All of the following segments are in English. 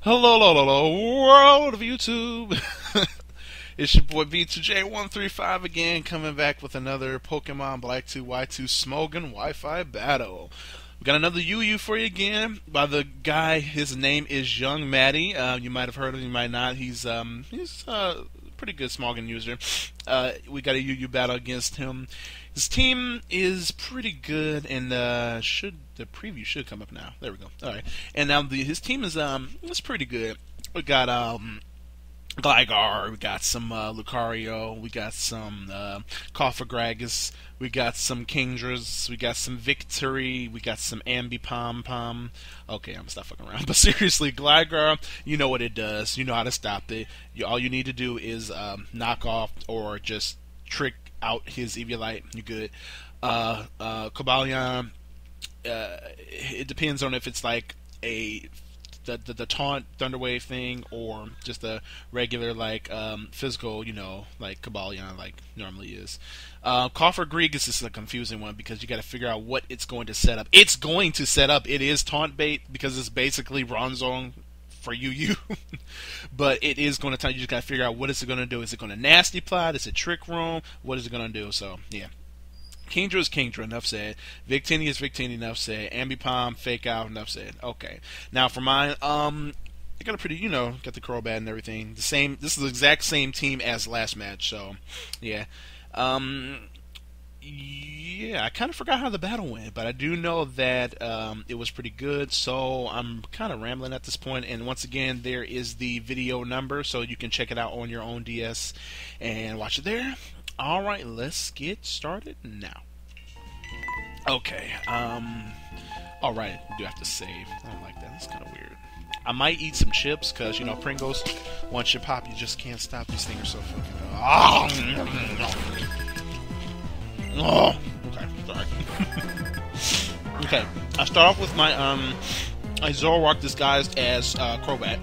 Hello, hello, hello, world of YouTube. It's your boy B2J135 again, coming back with another Pokemon Black 2 White 2 Smogon Wi-Fi battle. We got another UU for you again by the guy. His name is Yungmatti. You might have heard of him, you might not. He's a pretty good Smogon user. We got a UU battle against him. His team is pretty good, and the preview should come up now. There we go. All right, and now his team is pretty good. We got Gligar, we got some Lucario, we got some Cofagrigus, we got some Kingdras, we got some Victory, we got some Ambipom. Okay, I'm gonna stop fucking around. But seriously, Gligar, you know what it does. You know how to stop it. All you need to do is knock off or just trick out his Eviolite. You're good. Cobalion, it depends on if it's like the taunt Thunderwave thing or just a regular like physical, like Cobalion like normally is. Cofagrigus is a confusing one because you got to figure out what it's going to set up. It's going to set up. It is taunt bait because it's basically Bronzong for UU. But it is going to tell you just got to figure out what is it going to do. Is it going to Nasty Plot? Is it Trick Room? What is it going to do? So yeah. Kingdra is Kingdra, enough said. Victini is Victini, enough said. Ambipom, Fake Out, enough said. Okay. Now for mine, I got a pretty, got the Crobat and everything. This is the exact same team as last match, so yeah. Yeah, I kind of forgot how the battle went, but I do know that it was pretty good, so I'm kind of rambling at this point. And once again, there is the video number, so you can check it out on your own DS and watch it there. Alright, let's get started now. Okay, alright, I do have to save. I don't like that, that's kind of weird. I might eat some chips, because, Pringles, once you pop, you just can't stop. These things are so fucking... Oh, okay, sorry. Okay, I start off with my, I Zoroark disguised as, Crobat.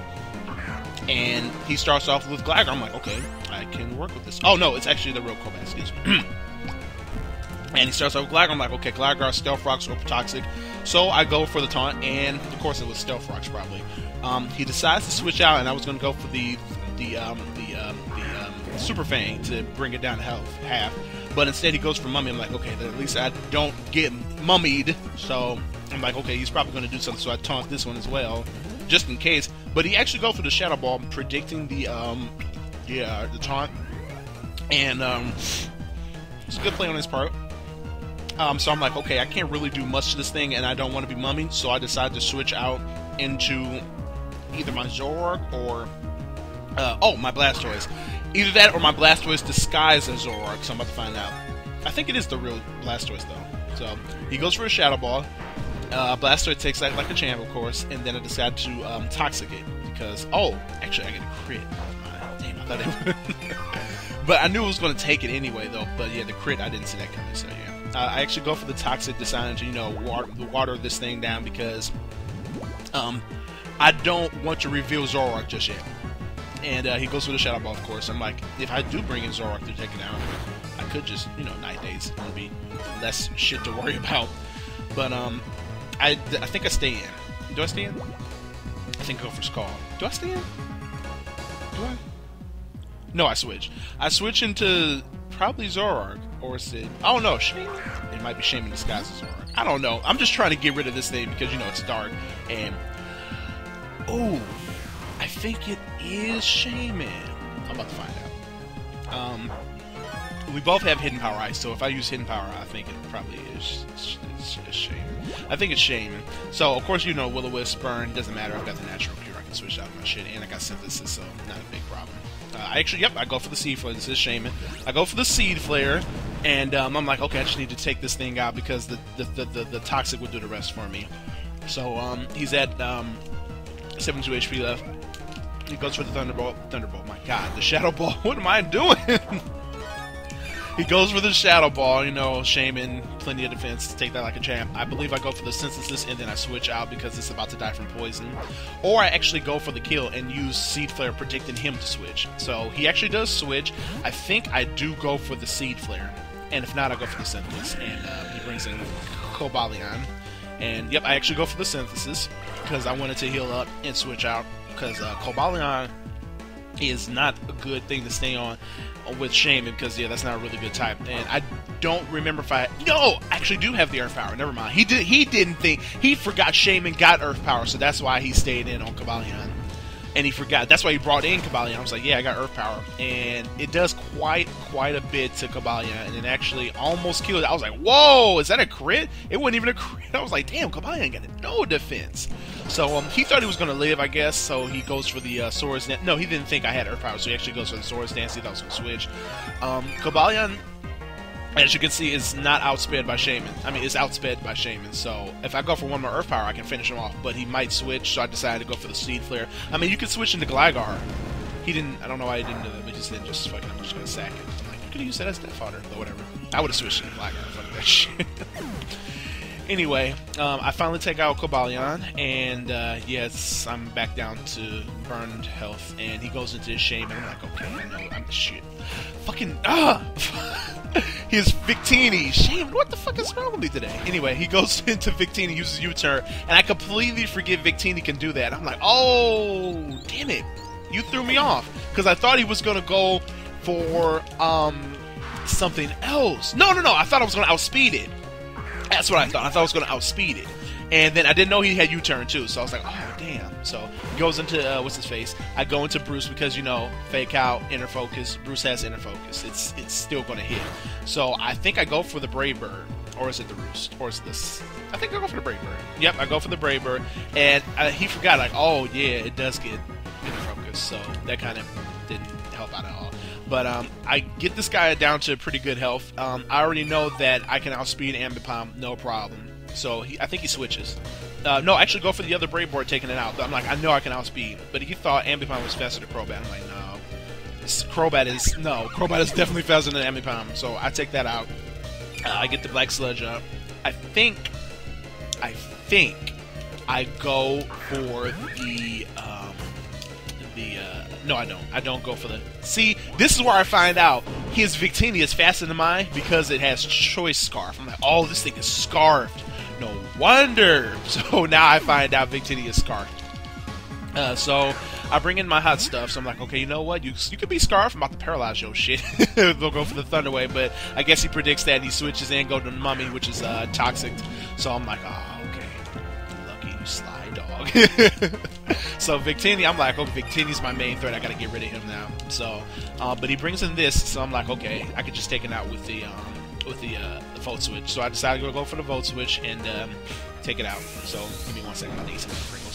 And he starts off with Gligar. I'm like, okay, I can work with this. Oh, no, it's actually the real Crobat, excuse me. And he starts off with Gligar. I'm like, okay, Gligar, Stealth Rocks, or Toxic. So I go for the taunt, and of course it was Stealth Rocks, probably. He decides to switch out, and I was going to go for the Super Fang to bring it down to half. But instead he goes for Mummy. I'm like, okay, then at least I don't get mummied. So I'm like, okay, he's probably going to do something, so I taunt this one as well, just in case. But he actually goes for the Shadow Ball, predicting the taunt, and it's a good play on his part. So I'm like, okay, I can't really do much to this thing, and I don't want to be mummied, so I decided to switch out into either my Zoroark or my Blastoise. Either that or my Blastoise disguised as Zoroark, so I'm about to find out. I think it is the real Blastoise though. So he goes for a Shadow Ball. Blastoise takes that like a champ, of course, and then I decided to Toxic it because actually I get a crit. Damn, I thought it would. But I knew it was going to take it anyway, though. But yeah, the crit, I didn't see that coming. So yeah, I actually go for the Toxic, deciding to water this thing down because I don't want to reveal Zoroark just yet. And he goes for the Shadow Ball, of course. I'm like, if I do bring in Zoroark to take it down, I could just Night Daze. It'll be less shit to worry about. But I think I stay in. Do I stay in? I think I go for Skull. Do I stay in? Do I? No, I switch. I switch into probably Zoroark. Or is it... Oh, no, Shaman. It might be Shaman disguised as Zoroark. I don't know. I'm just trying to get rid of this thing because, it's dark. And... Oh, I think it is Shaman. I'm about to find out. We both have Hidden Power Ice, so if I use Hidden Power, I think it probably is Shaman. I think it's Shaman. So, of course, Will-O-Wisp, Burn, doesn't matter. I've got the Natural Cure. I can switch out my shit, and I got Synthesis, so not a big problem. I go for the Seed Flare. This is Shaman. I go for the Seed Flare, and I'm like, okay, I just need to take this thing out because the Toxic would do the rest for me. So, he's at 72 HP left. He goes for the Thunderbolt. My god, the Shadow Ball. What am I doing? He goes for the Shadow Ball, Shaman, plenty of defense to take that like a champ. I believe I go for the Synthesis and then I switch out because it's about to die from poison. Or I actually go for the kill and use Seed Flare predicting him to switch. So he actually does switch. I think I do go for the Seed Flare. And if not, I go for the Synthesis. And he brings in Cobalion. And yep, I actually go for the Synthesis because I wanted to heal up and switch out. because Cobalion is not a good thing to stay on with Shaman, because yeah, that's not a really good type. And I don't remember if I actually do have the Earth Power. Never mind. He didn't think, he forgot Shaman got Earth Power, so that's why he stayed in on Cobalion. And he forgot. That's why he brought in Cobalion. I was like, yeah, I got Earth Power. And it does quite a bit to Cobalion. And it actually almost killed it. I was like, whoa, is that a crit? It wasn't even a crit. I was like, damn, Cobalion got no defense. So he thought he was going to live, I guess. So he goes for the Swords Dance. No, he didn't think I had Earth Power. So he actually goes for the Swords Dance. He thought I was going to switch. Cobalion, as you can see, is not outsped by Shaman. I mean, it's outsped by Shaman. So if I go for one more Earth Power, I can finish him off. But he might switch, so I decided to go for the Seed Flare. I mean, you could switch into Gligar. He didn't. I don't know why he didn't do that, but he just didn't. Just fucking, I'm just gonna sack it. I'm like, you could have used that as death fodder, but whatever. I would have switched into Gligar. Fuck that shit. Anyway, I finally take out Cobalion, and yes, I'm back down to burned health, and he goes into his Shaman. I'm like, okay, I know, I'm shit. Fucking his Victini. Shaman, what the fuck is wrong with me today? Anyway, he goes into Victini, uses U-turn, and I completely forget Victini can do that. I'm like, oh, damn it, you threw me off, because I thought he was gonna go for something else. No, I thought I was gonna outspeed it. That's what I thought. I thought I was going to outspeed it. And then I didn't know he had U-turn too, so I was like, oh, damn. So he goes into, what's his face? I go into Bruce because, you know, fake out, inner focus. Bruce has inner focus. It's still going to hit. So I think I go for the Brave Bird. Or is it the Roost? Or is it this? I think I go for the Brave Bird. Yep, I go for the Brave Bird. And he forgot, like, oh, yeah, it does get inner focus. So that kind of didn't help out at all. But I get this guy down to pretty good health. I already know that I can outspeed Ambipom, no problem. So I think he switches. No, actually go for the other Brave Bird, taking it out. But I'm like, I know I can outspeed. But he thought Ambipom was faster than Crobat. I'm like, no. Crobat is definitely faster than Ambipom. So I take that out. I get the Black Sludge up. I think I go for the no, I don't. I don't go for the... See, this is where I find out his Victini is faster than mine because it has Choice Scarf. I'm like, oh, this thing is scarfed. No wonder. So now I find out Victini is scarfed. So I bring in my hot stuff. So I'm like, okay, you know what? You could be scarfed. I'm about to paralyze your shit. They'll go for the Thunder Wave, but I guess he predicts that and he switches in, go to Mummy, which is toxic. So I'm like, oh, okay. Lucky you, sly dog. So Victini, I'm like, oh, Victini's my main threat. I gotta get rid of him now. So, but he brings in this, so I'm like, okay, I could just take it out with the Volt Switch. So I decided to go for the Volt Switch and take it out. So give me 1 second. I need some Pringles.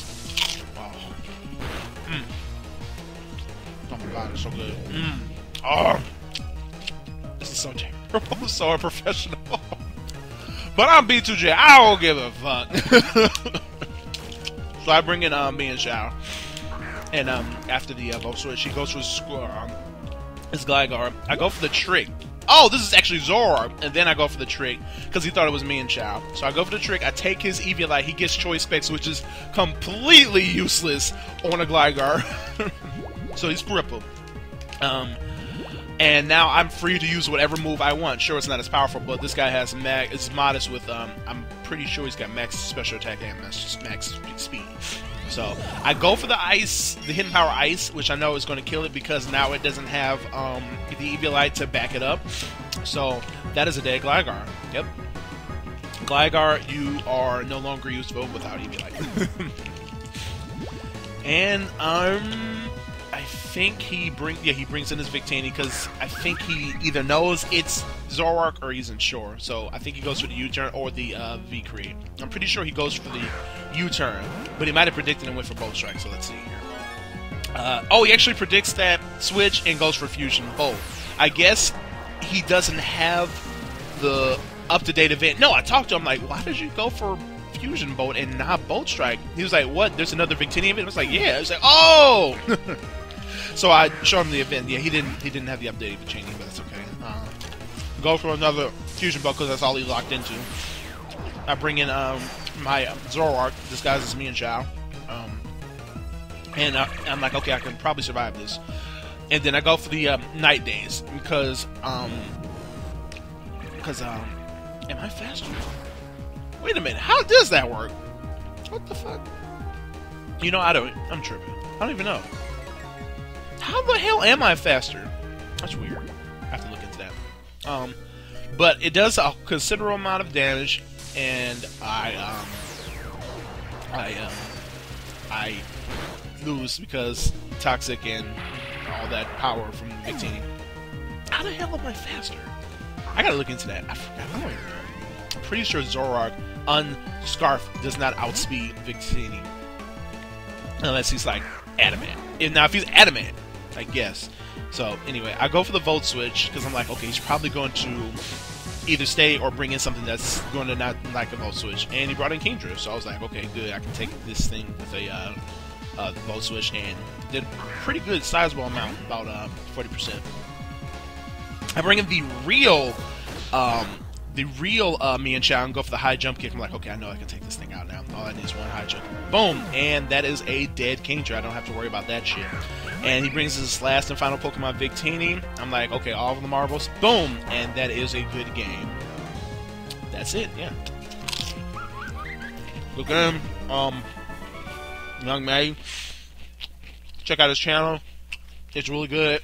Oh my god, it's so good. Oh, this is so terrible. So unprofessional. But I'm B2J. I don't give a fuck. So I bring in me and Xiao, and after the Volt Switch, he goes for his Gligar. I go for the Trick. Oh, this is actually Zoroark, and then I go for the Trick because he thought it was me and Xiao. So I go for the Trick. I take his Eviolite. He gets Choice Specs, which is completely useless on a Gligar. So he's crippled. And now I'm free to use whatever move I want. Sure, it's not as powerful, but this guy has it's modest with, I'm pretty sure he's got max special attack and max speed. So I go for the Ice, the Hidden Power Ice, which I know is going to kill it because now it doesn't have the Eviolite to back it up. So that is a dead Gligar. Yep. Gligar, you are no longer useful without Eviolite. And I think he brings in his Victini because I think he either knows it's Zoroark or he's unsure. So I think he goes for the U-turn or the V-Create. I'm pretty sure he goes for the U-turn, but he might have predicted and went for Bolt Strike. So let's see here. Oh, he actually predicts that switch and goes for Fusion Bolt. I guess he doesn't have the up-to-date event. No, I talked to him like, why did you go for Fusion Bolt and not Bolt Strike? He was like, what? There's another Victini event? I was like, yeah. I was like, oh! So I showed him the event. Yeah, he didn't have the updated Victini, but that's okay. Go for another Fusion Bolt because that's all he locked into. I bring in my Zoroark. This guy's is me and Xiao. And I'm like, okay, I can probably survive this. And then I go for the Night Days because am I faster? Wait a minute, how does that work? What the fuck? You know, I'm tripping. I don't even know. How the hell am I faster? That's weird. I have to look into that. But it does a considerable amount of damage, and I lose because toxic and all that power from Victini. How the hell am I faster? I gotta look into that. I forgot. I don't even know. I'm pretty sure Zorark unscarf does not outspeed Victini. Unless he's like adamant. Now if he's adamant, I guess. So anyway, I go for the Volt Switch because I'm like, okay, he's probably going to either stay or bring in something that's going to not like a Volt Switch. And he brought in Kingdra, so I was like, okay, good. I can take this thing with a the Volt Switch, and did a pretty good sizable amount, about 40%. I bring in the real me and Chow and go for the high jump kick. I'm like, okay, I know I can take this thing out now. All I need is one high jump. Boom! And that is a dead Kingdra. I don't have to worry about that shit. And he brings his last and final Pokemon, Victini. I'm like, okay, all of the marbles. Boom! And that is a good game. That's it, yeah. Look at him. Yungmatti. Check out his channel. It's really good.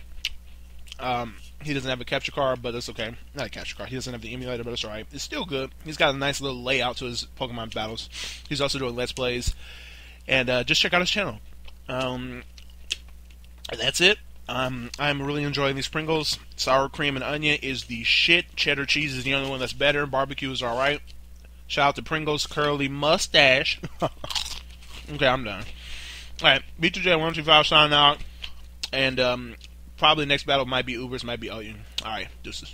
He doesn't have a capture card, but it's okay. Not a capture card. He doesn't have the emulator, but it's alright. It's still good. He's got a nice little layout to his Pokemon battles. He's also doing Let's Plays. And just check out his channel. That's it. I'm really enjoying these Pringles. Sour cream and onion is the shit. Cheddar cheese is the only one that's better. Barbecue is alright. Shout out to Pringles curly mustache. Okay, I'm done. Alright, B2J125 signing out. And probably next battle might be Ubers, might be Alright, deuces.